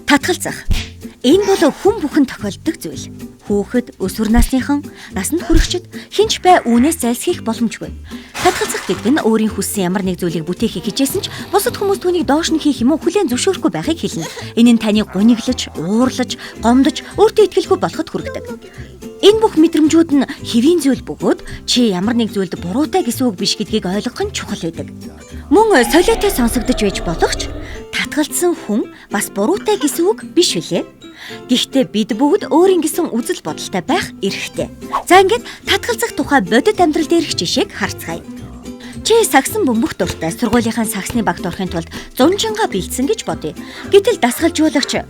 Татгалзах. Энэ бол хүн бүхэн тохиолддог зүйл. Хүүхэд, өсвөр насныхан, насанд хүрэхчид хинч бай үүнээс зайлсхийх боломжгүй. Татгалзах гэдэг нь өөрийн хүссэн ямар нэг зүйлийг бүтээхийг хичээсэн ч бусад хүмүүс түүнийг доош нь хийх юм уу хүлээн зөвшөөрөхгүй байхыг хэлнэ. Энэ нь таныг гуниглаж, уурлаж, гомдож, өөртөө итгэлгүй болоход хүргэдэг. Энэ бүх мэдрэмжүүд нь хэвийн зүйл бөгөөд чи ямар нэг зүйлд буруутай гэсэн үг биш гэдгийг ойлгох нь чухал байдаг. Мөн солиотой сонсогдож байж болох ч татгалзсан хүн бас буруутай гэсэн үг биш үлээ. Гэхдээ бид бүгд өөрийн гэсэн үзэл бодолтой байх эрхтэй. За ингээд татгалзах тухай бодит амьдрал дээрх жишээг харцгаая. Чи сагсан бөмбөх дуртай сургуулийнхаа сагсны багт орохын тулд зунжингаа бэлдсэн гэж бодъё. Гэтэл дасгалжуулагч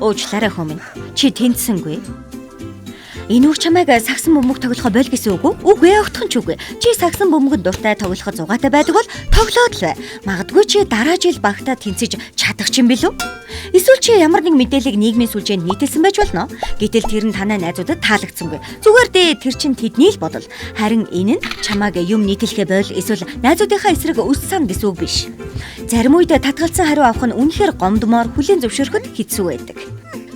уучлаарай хүмүүс. Чи тэнцсэнгүй. Энэ үг чамайг сагсан бөмбөг тоглохоо боль гэсэн үг үү? Үгүй өгтөн ч үгүй. Чи сагсан бөмбөгөд дуртай тоглоход зугаатай байдаг бол тоглоод л бай. Магадгүй чи дараа жил багтаа тэнцэж чадах ч юм билүү? Эсвэл чи ямар нэг мэдээллийг нийгмийн сүлжээнд нийтэлсэн байж болно. Гэтэл тэр нь танай найзуудад таалагдсангүй. Зүгээр дээ тэр чин тэдний л бодол. Харин энэ нь чамайг юм нийтэлхэ бойл эсвэл найзуудынхаа эсрэг өс сан гэсэн үг биш. Зарим үед татгалзсан хариу авах нь үнэхээр гомдмоор хүлээн зөвшөөрөхөд хэцүү байдаг.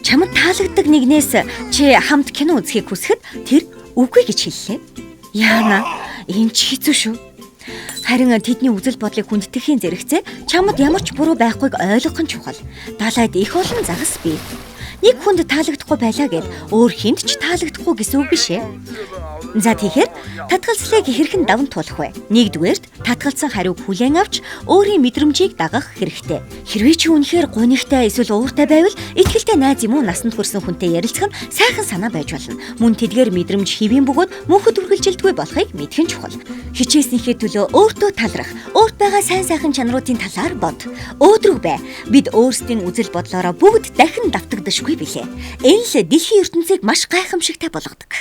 Чамд таалагддаг нэгнээс чи хамт кино үзэхийг хүсэхэд тэр үгүй гэж хэллээ. Яана, энэ ч хэцүү шүү. Харин тэдний үзэл бодлыг хүндэтгэхийн зэрэгцээ чамд ямар ч буруу байхгүйг ойлгох нь чухал. Далайд их олон загас бий. Нэг хүнд таалагдахгүй байлаа гэд өөр хүнд ч таалагдахгүй гэсэн үг биш ээ. За тэгэхээр татгалзлыг хэрхэн даван туулах вэ? Нэгдүгээрт татгалзсан хариуг хүлээн авч өөрийн мэдрэмжийг дагах хэрэгтэй. Хэрвээ чи үнэхээр гунигтай эсвэл ууртай байвал итгэлтэй найз юм уу насанд хүрсэн хүнтэй ярилцах нь сайхан санаа байж болно. Мөн тэдгээр мэдрэмж хэвийн бөгөөд мөнхөд үргэлжилдэггүй болохыг мэдэх нь чухал. Хичээснийхээ төлөө өөртөө талрах, өөрт байгаа сайн сайхан чанаруудын талаар бод. Өөдрөг бай. Бид өөрсдийн үзэл бодлороо бүгд дахин давтагдашгүй билээ. Энэ л дэлхийн ертөнцийг маш гайхамшигтай болгодог.